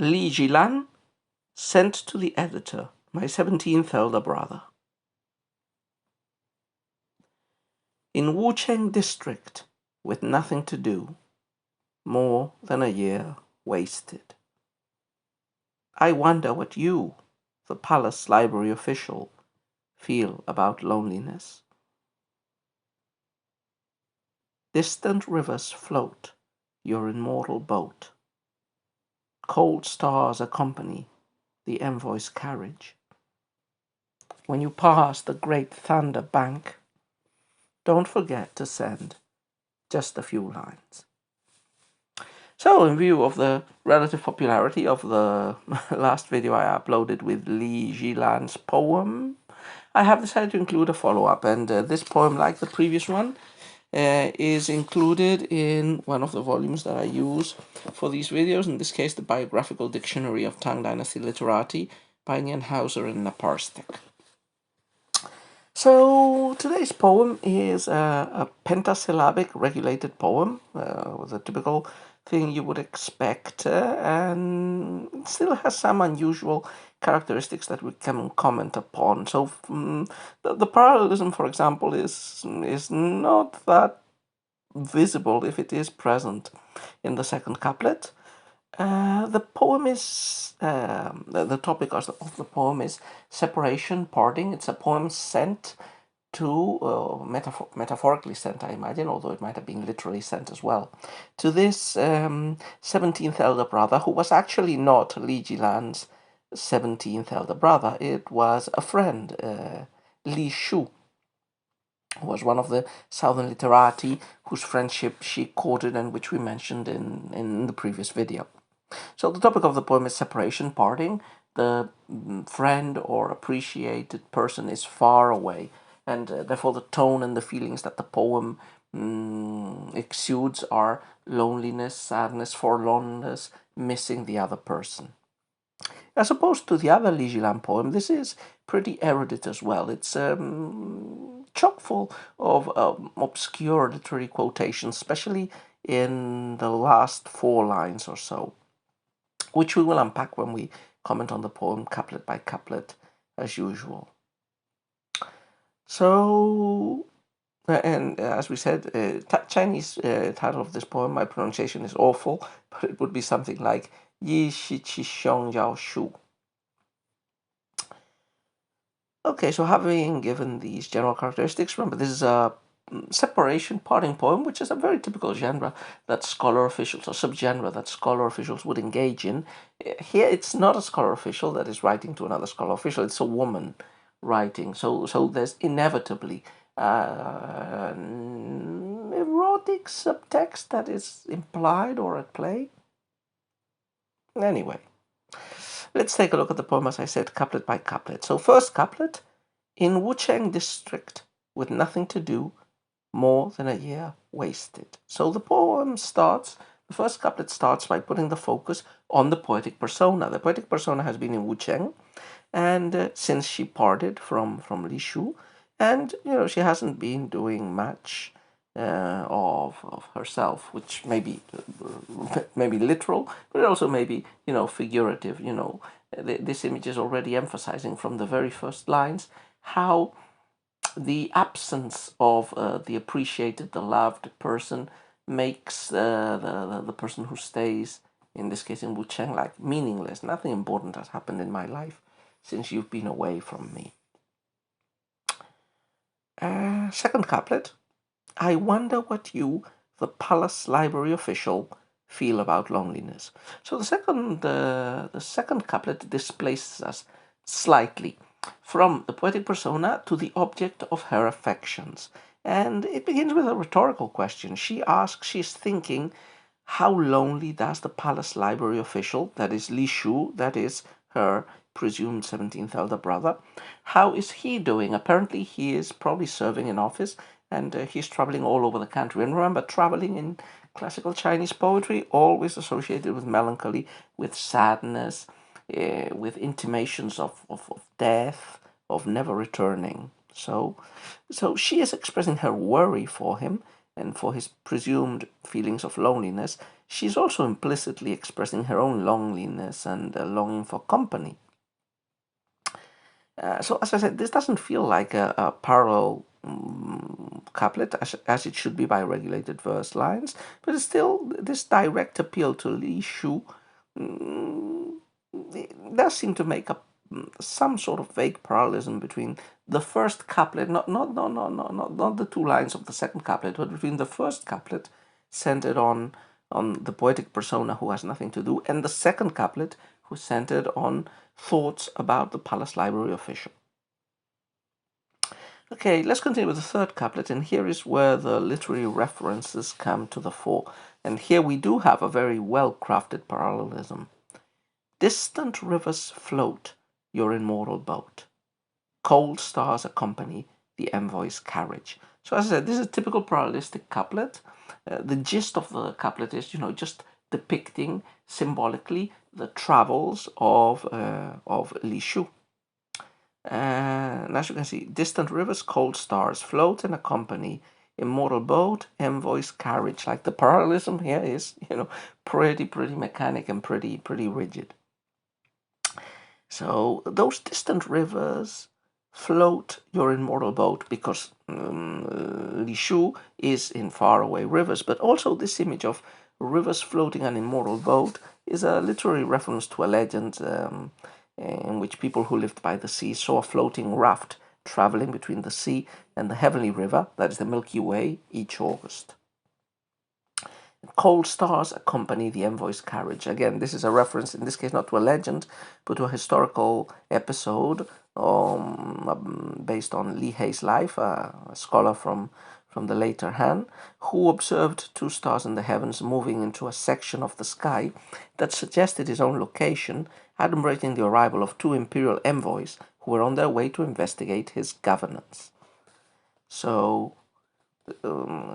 Li Jilan, sent to the editor, my 17th elder brother. In Wucheng district, with nothing to do, more than a year wasted. I wonder what you, the palace library official, feel about loneliness. Distant rivers float your immortal boat. Cold stars accompany the envoy's carriage. When you pass the great thunder bank, don't forget to send just a few lines. So, in view of the relative popularity of the last video I uploaded with Li Jilan's poem, I have decided to include a follow-up, and this poem, like the previous one, is included in one of the volumes that I use for these videos, in this case the Biographical Dictionary of Tang Dynasty Literati by Nienhauser and Naparstek. So today's poem is a pentasyllabic regulated poem with a typical thing you would expect, and it still has some unusual characteristics that we can comment upon. So the parallelism, for example, is not that visible if it is present in the second couplet. The poem is the topic of the poem is separation, parting. It's a poem sent to metaphorically sent, I imagine, although it might have been literally sent as well, to this 17th elder brother, who was actually not Li Jilan's 17th elder brother. It was a friend, Li Shu, who was one of the southern literati whose friendship she courted and which we mentioned in the previous video. So the topic of the poem is separation, parting. The friend or appreciated person is far away, and therefore the tone and the feelings that the poem exudes are loneliness, sadness, forlornness, missing the other person. As opposed to the other Li Jilan poem, this is pretty erudite as well. It's chock full of obscure literary quotations, especially in the last 4 lines or so, which we will unpack when we comment on the poem couplet by couplet, as usual. So, and as we said, Chinese title of this poem, my pronunciation is awful, but it would be something like Yi Shi Qi Xiong Yao Shu. Okay, so having given these general characteristics, remember this is a separation, parting poem, which is a very typical genre that scholar officials, or subgenre that scholar officials would engage in. Here, it's not a scholar official that is writing to another scholar official, it's a woman writing. So there's inevitably erotic subtext that is implied or at play. Anyway, let's take a look at the poem, as I said, couplet by couplet. So first couplet, in Wucheng district, with nothing to do, more than a year wasted. So the poem starts, the first couplet starts by putting the focus on the poetic persona. The poetic persona has been in Wucheng, and since she parted from Li Shu, and she hasn't been doing much of herself, which may be literal, but also maybe figurative. This image is already emphasizing from the very first lines how the absence of the appreciated, the loved person makes the person who stays, in this case in Wucheng, like meaningless. Nothing important has happened in my life since you've been away from me. Second couplet, I wonder what you, the palace library official, feel about loneliness. So the second couplet displaces us slightly from the poetic persona to the object of her affections. And it begins with a rhetorical question. She's thinking, how lonely does the palace library official, that is Li Shu, that is her presumed 17th elder brother, how is he doing? Apparently he is probably serving in office, and he's traveling all over the country. And remember, traveling in classical Chinese poetry, always associated with melancholy, with sadness, with intimations of death, of never returning. So she is expressing her worry for him and for his presumed feelings of loneliness she's also implicitly expressing her own loneliness and longing for company. So, as I said, this doesn't feel like a parallel couplet as it should be by regulated verse lines, but it's still this direct appeal to Li Shu it does seem to make up some sort of vague parallelism between the first couplet, not the two lines of the second couplet, but between the first couplet centered on the poetic persona who has nothing to do, and the second couplet who's centered on thoughts about the palace library official. Okay, let's continue with the third couplet, and here is where the literary references come to the fore. And here we do have a very well-crafted parallelism. Distant rivers float your immortal boat. Cold stars accompany the envoy's carriage. So as I said, this is a typical parallelistic couplet. The gist of the couplet is, just depicting symbolically the travels of Li Shu. And as you can see, distant rivers, cold stars float and accompany immortal boat, envoy's carriage. Like the parallelism here is, pretty mechanic and pretty rigid. So those distant rivers float your immortal boat because Li Shu is in faraway rivers, but also this image of rivers floating an immortal boat is a literary reference to a legend in which people who lived by the sea saw a floating raft traveling between the sea and the heavenly river, that is the Milky Way, each August. Cold stars accompany the envoy's carriage. Again, this is a reference, in this case, not to a legend, but to a historical episode based on Li Hei's life, a scholar from the later Han, who observed two stars in the heavens moving into a section of the sky that suggested his own location, adumbrating the arrival of two imperial envoys who were on their way to investigate his governance. So,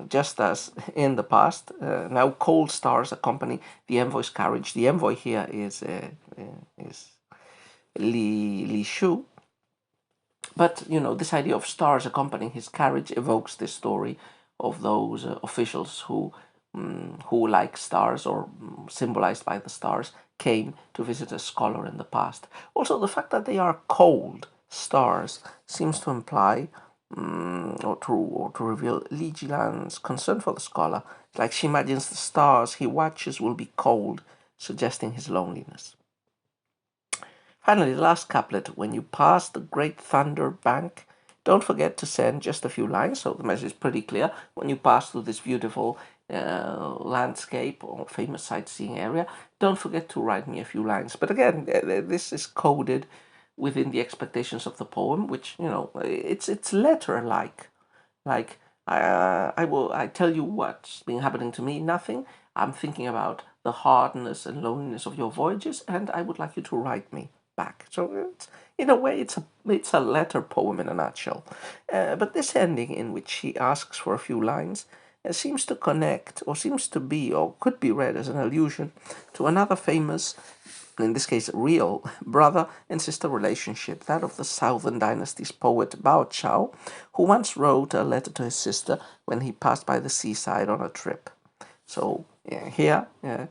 just as in the past, now cold stars accompany the envoy's carriage. The envoy here is Li Shu. But, this idea of stars accompanying his carriage evokes this story of those officials who, like stars or symbolized by the stars, came to visit a scholar in the past. Also, the fact that they are cold stars seems to imply or to reveal Li Jilan's concern for the scholar. Like she imagines the stars he watches will be cold, suggesting his loneliness. Finally, the last couplet, when you pass the great thunder bank, don't forget to send just a few lines. So the message is pretty clear. When you pass through this beautiful landscape or famous sightseeing area, don't forget to write me a few lines. But again, this is coded within the expectations of the poem, which, it's letter-like. Like, I tell you what's been happening to me, nothing. I'm thinking about the hardness and loneliness of your voyages, and I would like you to write me back. So in a way, it's a letter poem in a nutshell. But this ending, in which he asks for a few lines, seems to connect, or seems to be, or could be read as an allusion to another famous, in this case, real brother and sister relationship, that of the Southern Dynasty's poet Bao Chao, who once wrote a letter to his sister when he passed by the seaside on a trip. So here, Li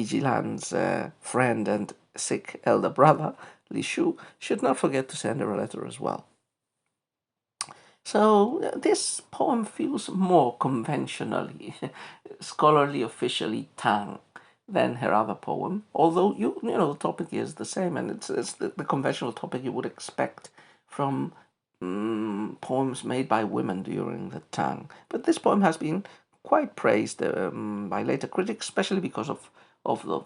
Jilan's friend and sick elder brother, Li Shu, should not forget to send her a letter as well. So this poem feels more conventionally, scholarly, officially Tang than her other poem. Although the topic is the same, and it's the conventional topic you would expect from poems made by women during the Tang. But this poem has been quite praised by later critics, especially because of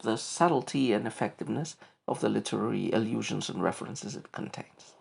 the subtlety and effectiveness of the literary allusions and references it contains.